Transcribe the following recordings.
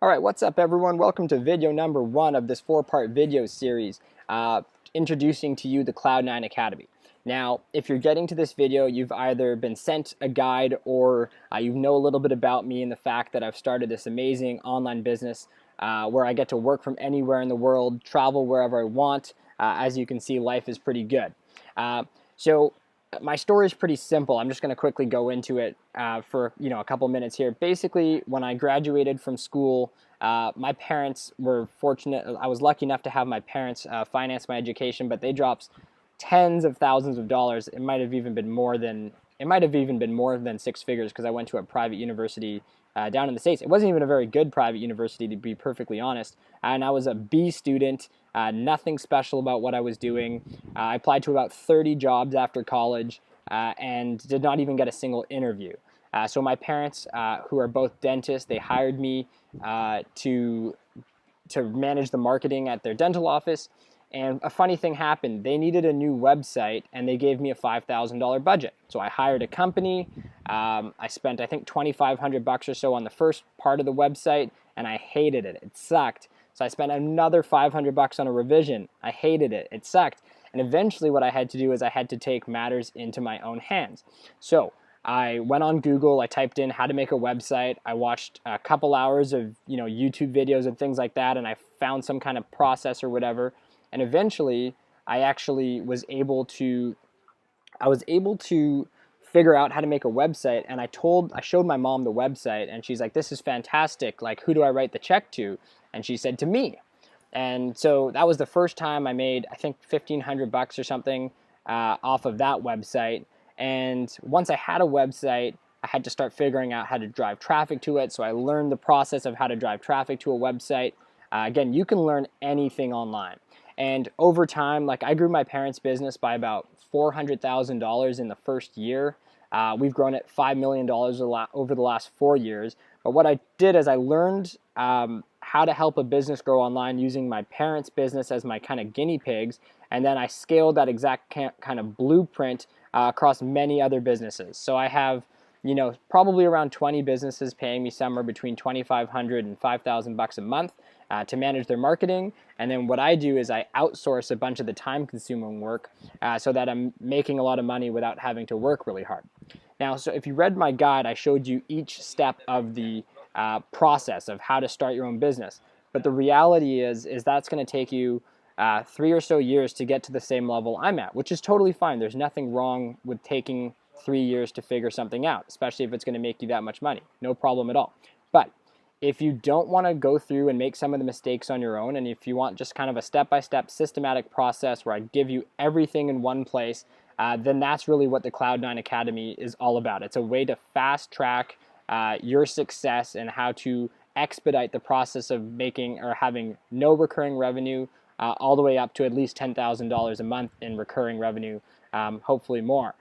All right, what's up everyone? Welcome to video number 1 of this 4-part video series introducing to you the Cloud9 Academy. Now, if you're getting to this video, you've either been sent a guide or you know a little bit about me and the fact that I've started this amazing online business where I get to work from anywhere in the world, travel wherever I want. As you can see, life is pretty good. So my story is pretty simple. I'm just going to quickly go into it for a couple minutes here. Basically, when I graduated from school, my parents were fortunate. I was lucky enough to have my parents finance my education, but they dropped tens of thousands of dollars. It might have even been more than 6 figures because I went to a private university down in the States. It wasn't even a very good private university, to be perfectly honest. And I was a B student, nothing special about what I was doing. I applied to about 30 jobs after college and did not even get a single interview. So my parents, who are both dentists, they hired me to manage the marketing at their dental office. And a funny thing happened. They needed a new website, and they gave me a $5,000 budget. So I hired a company. I spent, I think, $2,500 or so on the first part of the website, and I hated it. It sucked. So I spent another $500 on a revision. I hated it. It sucked. And eventually what I had to do is I had to take matters into my own hands. So I went on Google, I typed in how to make a website, I watched a couple hours of YouTube videos and things like that, and I found some kind of process or whatever. And eventually, I actually was able to figure out how to make a website. And I showed my mom the website, and she's like, "This is fantastic. Like, who do I write the check to?" And she said, "To me." And so that was the first time I made, I think, $1,500 or something off of that website. And once I had a website, I had to start figuring out how to drive traffic to it. So I learned the process of how to drive traffic to a website. Again, you can learn anything online. And over time, like, I grew my parents' business by about $400,000 in the first year. We've grown it $5 million over the last 4 years. But what I did is I learned how to help a business grow online using my parents' business as my kind of guinea pigs. And then I scaled that exact kind of blueprint across many other businesses. So I have probably around 20 businesses paying me somewhere between $2,500 and $5,000 a month to manage their marketing. And then what I do is I outsource a bunch of the time-consuming work so that I'm making a lot of money without having to work really hard. Now, so if you read my guide, I showed you each step of the process of how to start your own business. But the reality is that's going to take you 3 or so years to get to the same level I'm at, which is totally fine. There's nothing wrong with taking 3 years to figure something out, especially if it's going to make you that much money. No problem at all. But if you don't want to go through and make some of the mistakes on your own, and if you want just kind of a step-by-step systematic process where I give you everything in one place, then that's really what the Cloud9 Academy is all about. It's a way to fast-track your success and how to expedite the process of making or having no recurring revenue all the way up to at least $10,000 a month in recurring revenue, hopefully more.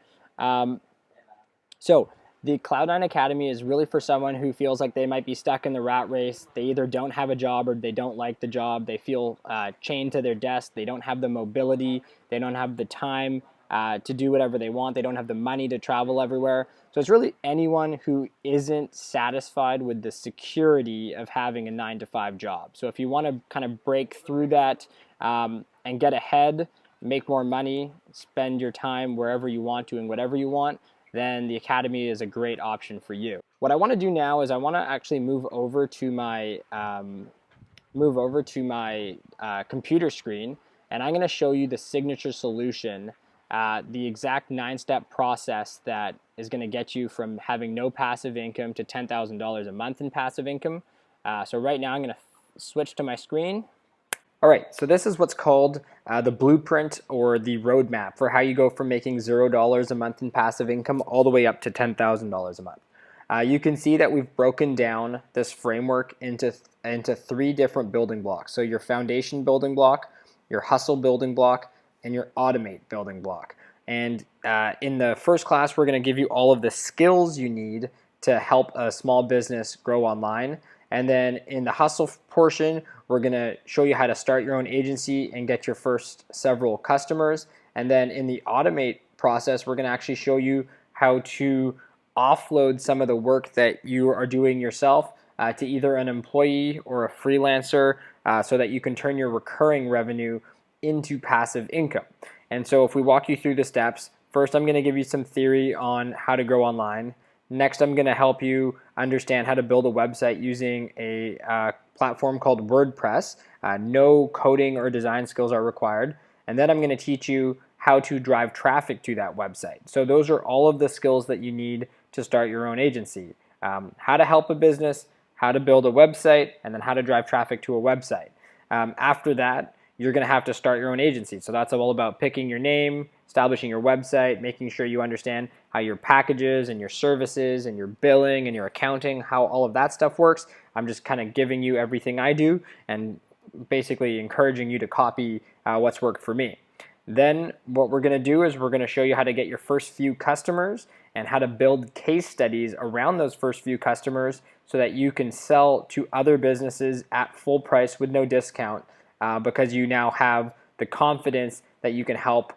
So the Cloud9 Academy is really for someone who feels like they might be stuck in the rat race. They either don't have a job or they don't like the job. They feel chained to their desk. They don't have the mobility. They don't have the time to do whatever they want. They don't have the money to travel everywhere. So it's really anyone who isn't satisfied with the security of having a 9-to-5 job. So if you want to kind of break through that and get ahead, make more money, spend your time wherever you want to and whatever you want, then the Academy is a great option for you. What I want to do now is I want to actually move over to my computer screen, and I'm going to show you the signature solution, the exact 9-step process that is going to get you from having no passive income to $10,000 a month in passive income. So right now I'm going to switch to my screen. All right, so this is what's called the blueprint or the roadmap for how you go from making $0 a month in passive income all the way up to $10,000 a month. You can see that we've broken down this framework into 3 different building blocks. So your foundation building block, your hustle building block, and your automate building block. And in the first class, we're going to give you all of the skills you need to help a small business grow online. And then in the hustle portion, we're going to show you how to start your own agency and get your first several customers. And then in the automate process, we're going to actually show you how to offload some of the work that you are doing yourself to either an employee or a freelancer so that you can turn your recurring revenue into passive income. And so if we walk you through the steps, first I'm going to give you some theory on how to grow online. Next, I'm going to help you understand how to build a website using a platform called WordPress. No coding or design skills are required. And then I'm going to teach you how to drive traffic to that website. So those are all of the skills that you need to start your own agency. How to help a business, how to build a website, and then how to drive traffic to a website. After that, you're going to have to start your own agency. So that's all about picking your name, establishing your website, making sure you understand how your packages and your services and your billing and your accounting, how all of that stuff works. I'm just kind of giving you everything I do and basically encouraging you to copy what's worked for me. Then what we're going to do is we're going to show you how to get your first few customers and how to build case studies around those first few customers so that you can sell to other businesses at full price with no discount because you now have the confidence that you can help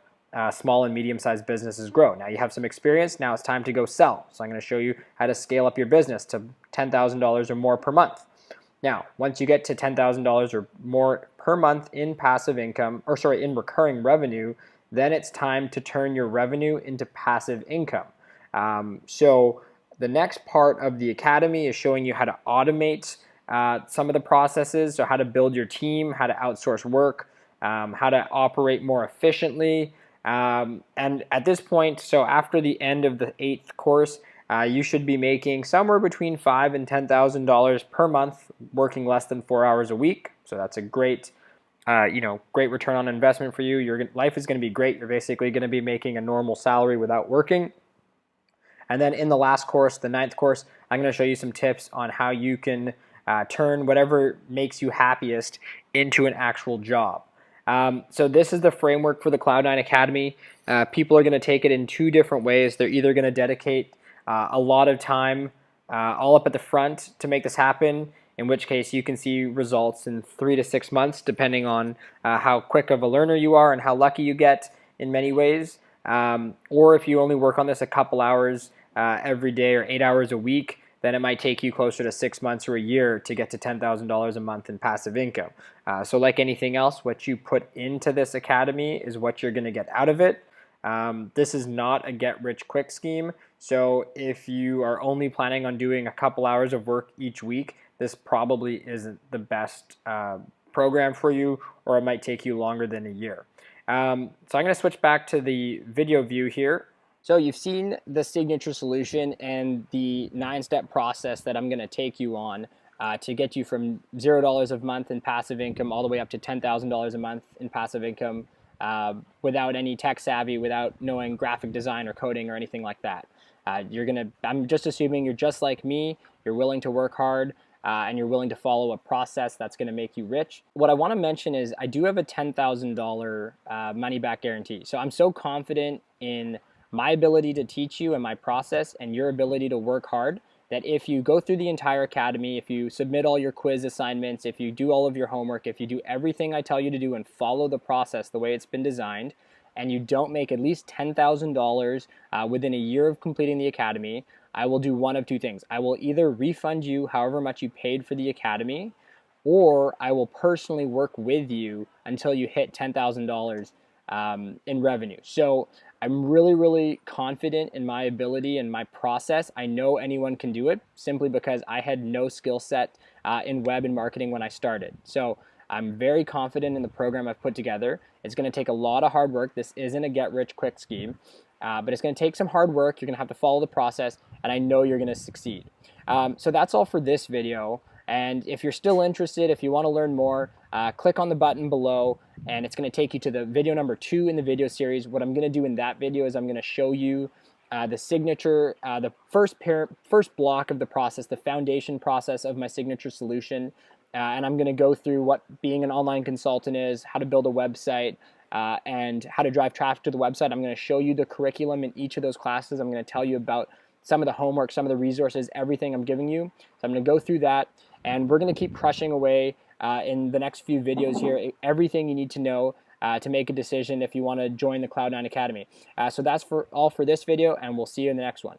small and medium-sized businesses grow. Now you have some experience, now it's time to go sell. So I'm going to show you how to scale up your business to $10,000 or more per month. Now, once you get to $10,000 or more per month in passive income, in recurring revenue, then it's time to turn your revenue into passive income. So the next part of the academy is showing you how to automate some of the processes, so how to build your team, how to outsource work, how to operate more efficiently. And at this point, so after the end of the 8th course, you should be making somewhere between $5,000 and $10,000 per month, working less than 4 hours a week. So that's a great, great return on investment for you. Your life is going to be great. You're basically going to be making a normal salary without working. And then in the last course, the 9th course, I'm going to show you some tips on how you can turn whatever makes you happiest into an actual job. So this is the framework for the Cloud9 Academy. People are going to take it in 2 different ways. They're either going to dedicate a lot of time all up at the front to make this happen, in which case you can see results in 3 to 6 months, depending on how quick of a learner you are and how lucky you get in many ways. Or if you only work on this a couple hours every day or 8 hours a week, then it might take you closer to 6 months or a year to get to $10,000 a month in passive income. So like anything else, what you put into this academy is what you're going to get out of it. This is not a get-rich-quick scheme, so if you are only planning on doing a couple hours of work each week, this probably isn't the best program for you, or it might take you longer than a year. So I'm going to switch back to the video view here. So you've seen the signature solution and the 9-step process that I'm going to take you on to get you from $0 a month in passive income all the way up to $10,000 a month in passive income without any tech savvy, without knowing graphic design or coding or anything like that. I'm just assuming you're just like me, you're willing to work hard, and you're willing to follow a process that's going to make you rich. What I want to mention is I do have a $10,000 money back guarantee. So I'm so confident in my ability to teach you and my process and your ability to work hard that if you go through the entire academy, if you submit all your quiz assignments, if you do all of your homework, if you do everything I tell you to do and follow the process the way it's been designed, and you don't make at least $10,000 within a year of completing the academy, I will do one of 2 things. I will either refund you however much you paid for the academy, or I will personally work with you until you hit $10,000 in revenue. So I'm really, really confident in my ability and my process. I know anyone can do it simply because I had no skill set in web and marketing when I started. So I'm very confident in the program I've put together. It's going to take a lot of hard work. This isn't a get-rich-quick scheme, but it's going to take some hard work. You're going to have to follow the process, and I know you're going to succeed. So that's all for this video. And if you're still interested, if you want to learn more, click on the button below, and it's going to take you to the video number 2 in the video series. What I'm going to do in that video is I'm going to show you the signature, the first block of the process, the foundation process of my signature solution. And I'm going to go through what being an online consultant is, how to build a website, and how to drive traffic to the website. I'm going to show you the curriculum in each of those classes. I'm going to tell you about some of the homework, some of the resources, everything I'm giving you. So I'm going to go through that, and we're going to keep crushing away in the next few videos here, everything you need to know to make a decision if you want to join the Cloud9 Academy. So that's all for this video, and we'll see you in the next one.